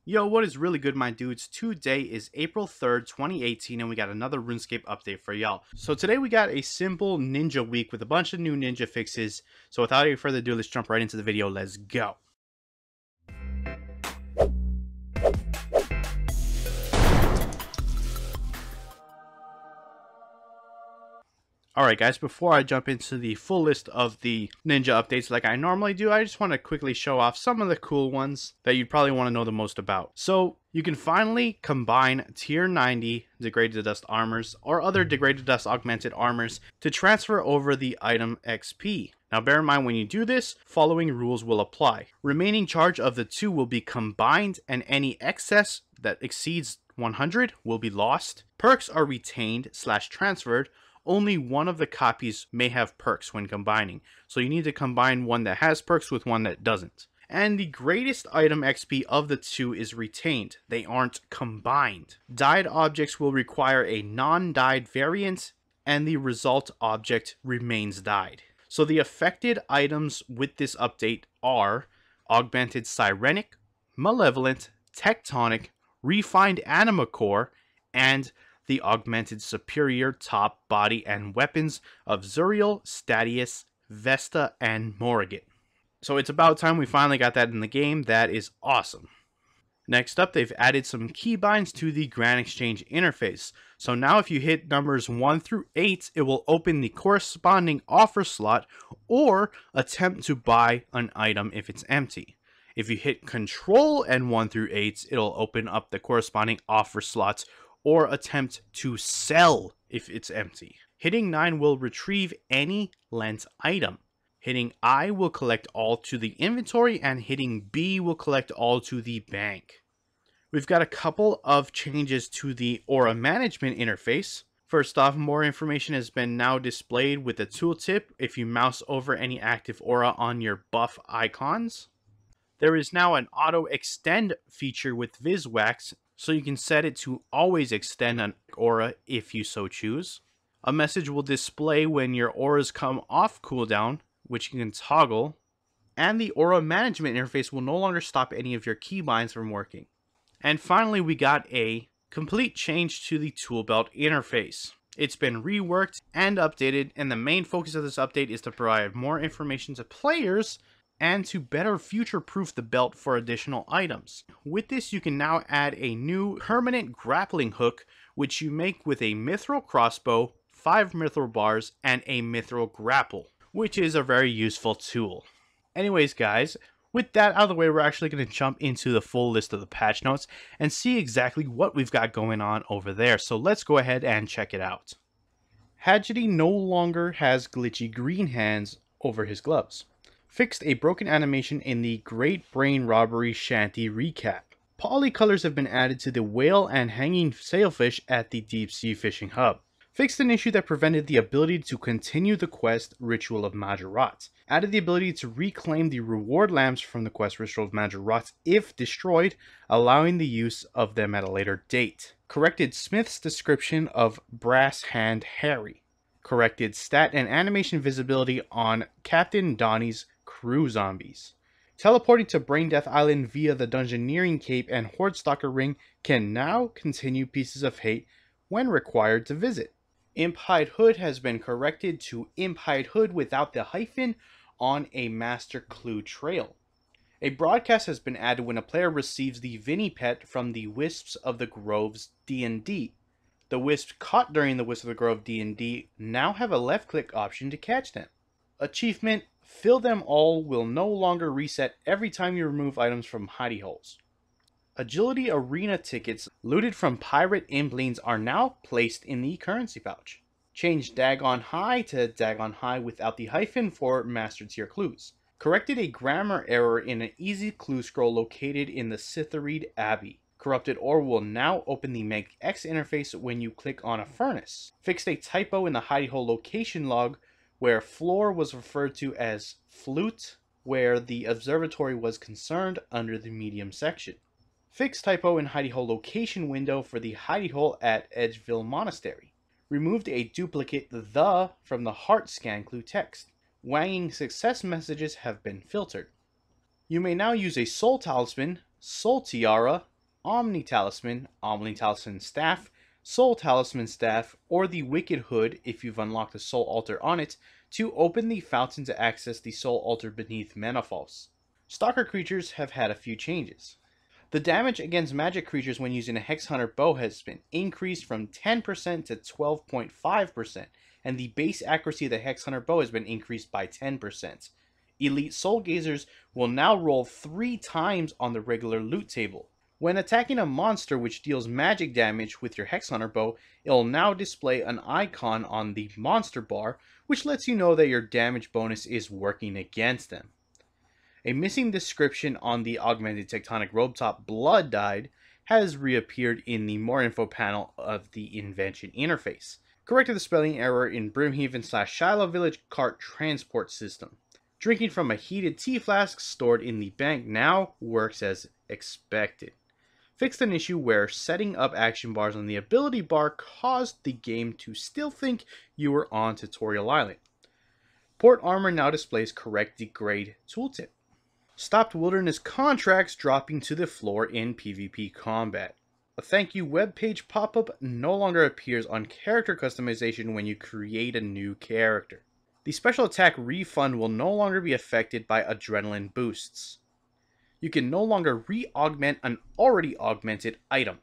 Yo, what is really good, my dudes? Today is April 3rd, 2018, and we got another RuneScape update for y'all. So today we got a simple ninja week with a bunch of new ninja fixes. So without any further ado, let's jump right into the video. Let's go. Alright guys, before I jump into the full list of the ninja updates like I normally do, I just want to quickly show off some of the cool ones that you'd probably want to know the most about. So, you can finally combine tier 90 degraded dust armors or other degraded dust augmented armors to transfer over the item XP. Now bear in mind when you do this, following rules will apply. Remaining charge of the two will be combined and any excess that exceeds 100 will be lost. Perks are retained / transferred. Only one of the copies may have perks when combining, so you need to combine one that has perks with one that doesn't. And the greatest item XP of the two is retained, they aren't combined. Dyed objects will require a non-dyed variant, and the result object remains dyed. So the affected items with this update are Augmented Sirenic, Malevolent, Tectonic, Refined Anima Core, and the augmented superior top, body, and weapons of Zuriel, Statius, Vesta, and Morrigan. So it's about time we finally got that in the game. That is awesome. Next up, they've added some keybinds to the Grand Exchange interface. So now if you hit numbers 1 through 8, it will open the corresponding offer slot or attempt to buy an item if it's empty. If you hit Control and 1 through 8, it'll open up the corresponding offer slots or attempt to sell if it's empty. Hitting 9 will retrieve any lent item. Hitting I will collect all to the inventory, and hitting B will collect all to the bank. We've got a couple of changes to the aura management interface. First off, more information has been now displayed with the tooltip if you mouse over any active aura on your buff icons. There is now an auto extend feature with Viswax, so you can set it to always extend an aura if you so choose. A message will display when your auras come off cooldown, which you can toggle, and the aura management interface will no longer stop any of your keybinds from working. And finally, we got a complete change to the Toolbelt interface. It's been reworked and updated, and the main focus of this update is to provide more information to players and to better future-proof the belt for additional items. With this, you can now add a new permanent grappling hook, which you make with a mithril crossbow, 5 mithril bars, and a mithril grapple, which is a very useful tool. Anyways, guys, with that out of the way, we're actually going to jump into the full list of the patch notes and see exactly what we've got going on over there. So let's go ahead and check it out. Haggerty no longer has glitchy green hands over his gloves. Fixed a broken animation in the Great Brain Robbery Shanty recap. Polycolors have been added to the whale and hanging sailfish at the deep sea fishing hub. Fixed an issue that prevented the ability to continue the quest Ritual of Majorat. Added the ability to reclaim the reward lamps from the quest Ritual of Majorat if destroyed, allowing the use of them at a later date. Corrected Smith's description of Brass Hand Harry. Corrected stat and animation visibility on Captain Donnie's crew zombies. Teleporting to Brain Death Island via the Dungeoneering Cape and Hordestalker Ring can now continue Pieces of Hate when required to visit. Imp Hide Hood has been corrected to Imp Hide Hood without the hyphen on a Master Clue trail. A broadcast has been added when a player receives the Vinny Pet from the Wisps of the Grove's D&D. The wisps caught during the Wisps of the Grove D&D now have a left-click option to catch them. Achievement, Fill Them All will no longer reset every time you remove items from hidey holes. Agility Arena tickets looted from Pirate Imblings are now placed in the currency pouch. Change Dagon High to Dagon High without the hyphen for Master Tier clues. Corrected a grammar error in an easy clue scroll located in the Sithreed Abbey. Corrupted ore will now open the Meg X interface when you click on a furnace. Fixed a typo in the hidey hole location log where floor was referred to as flute, where the observatory was concerned under the medium section. Fixed typo in hidey hole location window for the hidey hole at Edgeville Monastery. Removed a duplicate the from the heart scan clue text. Wanging success messages have been filtered. You may now use a soul talisman, soul tiara, Omni Talisman Staff, Soul Talisman Staff, or the Wicked Hood if you've unlocked the Soul Altar on it, to open the fountain to access the Soul Altar beneath Manafalls. Stalker creatures have had a few changes. The damage against magic creatures when using a Hex Hunter bow has been increased from 10% to 12.5%, and the base accuracy of the Hex Hunter bow has been increased by 10%. Elite Soul Gazers will now roll 3 times on the regular loot table. When attacking a monster which deals magic damage with your Hex Hunter bow, it will now display an icon on the monster bar, which lets you know that your damage bonus is working against them. A missing description on the Augmented Tectonic Robe Top Blood Dyed has reappeared in the More Info panel of the Invention interface. Corrected the spelling error in Brimhaven/Shiloh Village cart transport system. Drinking from a heated tea flask stored in the bank now works as expected. Fixed an issue where setting up action bars on the ability bar caused the game to still think you were on Tutorial Island. Port Armor now displays correct degrade tooltip. Stopped wilderness contracts dropping to the floor in PvP combat. A thank you webpage pop-up no longer appears on character customization when you create a new character. The special attack refund will no longer be affected by adrenaline boosts. You can no longer re-augment an already augmented item.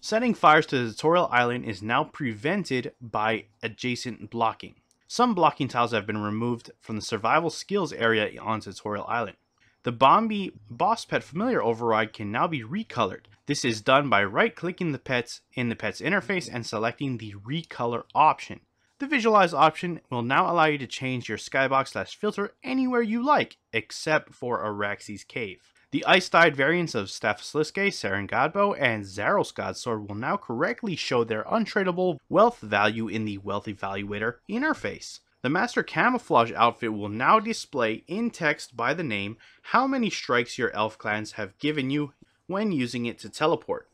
Setting fires to the tutorial island is now prevented by adjacent blocking. Some blocking tiles have been removed from the survival skills area on Tutorial Island. The Bombi Boss Pet Familiar override can now be recolored. This is done by right-clicking the pets in the pet's interface and selecting the recolor option. The visualize option will now allow you to change your skybox/filter anywhere you like, except for Araxi's Cave. The ice-dyed variants of Staphysliske, Sarengadbo, and Zaros Godsword will now correctly show their untradeable wealth value in the Wealth Evaluator interface. The Master Camouflage outfit will now display in text by the name how many strikes your elf clans have given you when using it to teleport.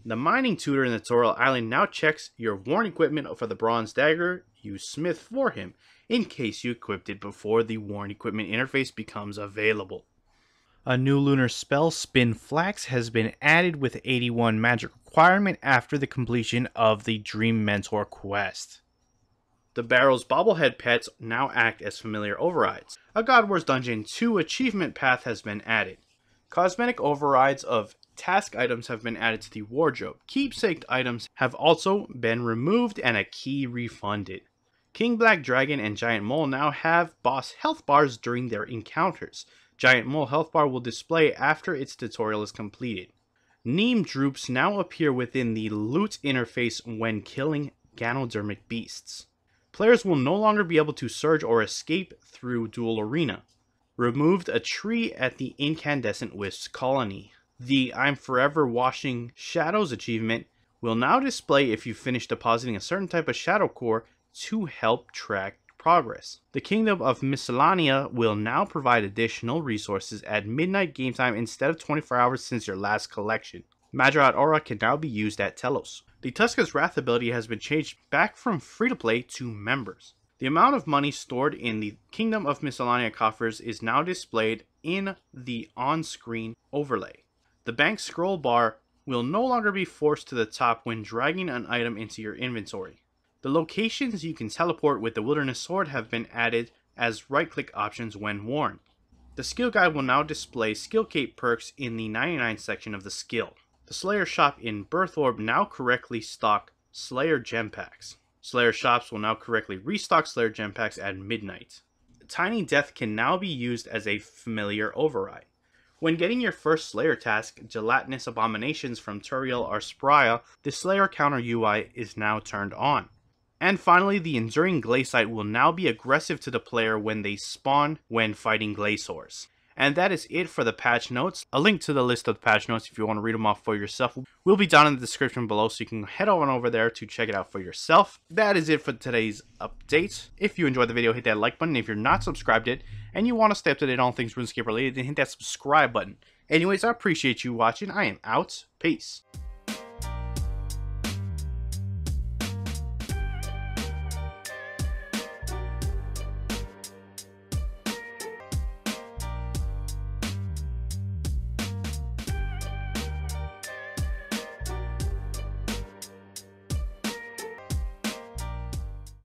The Mining Tutor in the Tutorial Island now checks your worn equipment for the Bronze Dagger. Use Smith for him, in case you equipped it before the worn equipment interface becomes available. A new lunar spell, Spin Flax, has been added with 81 magic requirement after the completion of the Dream Mentor quest. The Barrow's bobblehead pets now act as familiar overrides. A God Wars Dungeon 2 achievement path has been added. Cosmetic overrides of task items have been added to the wardrobe. Keepsake items have also been removed and a key refunded. King Black Dragon and Giant Mole now have boss health bars during their encounters. Giant Mole health bar will display after its tutorial is completed. Neem droops now appear within the loot interface when killing Ganodermic beasts. Players will no longer be able to surge or escape through Duel Arena. Removed a tree at the Incandescent Wisps colony. The I'm Forever Washing Shadows achievement will now display if you finish depositing a certain type of shadow core to help track progress. The Kingdom of Miscellanea will now provide additional resources at midnight game time instead of 24 hours since your last collection. Madrat Aura can now be used at Telos. The Tuska's Wrath ability has been changed back from free-to-play to members. The amount of money stored in the Kingdom of Miscellanea coffers is now displayed in the on-screen overlay. The bank scroll bar will no longer be forced to the top when dragging an item into your inventory. The locations you can teleport with the Wilderness Sword have been added as right-click options when worn. The skill guide will now display skill cape perks in the 99 section of the skill. The Slayer shop in Birthorb now correctly stock Slayer gem packs. Slayer shops will now correctly restock Slayer gem packs at midnight. Tiny Death can now be used as a familiar override. When getting your first Slayer task, Gelatinous Abominations from Turiel Arspria, the Slayer counter UI is now turned on. And finally, the Enduring Glaciite will now be aggressive to the player when they spawn when fighting Glaciors. And that is it for the patch notes. A link to the list of the patch notes if you want to read them off for yourself will be down in the description below, so you can head on over there to check it out for yourself. That is it for today's update. If you enjoyed the video, hit that like button. If you're not subscribed yet and you want to stay up to date on all things RuneScape related, then hit that subscribe button. Anyways, I appreciate you watching. I am out. Peace.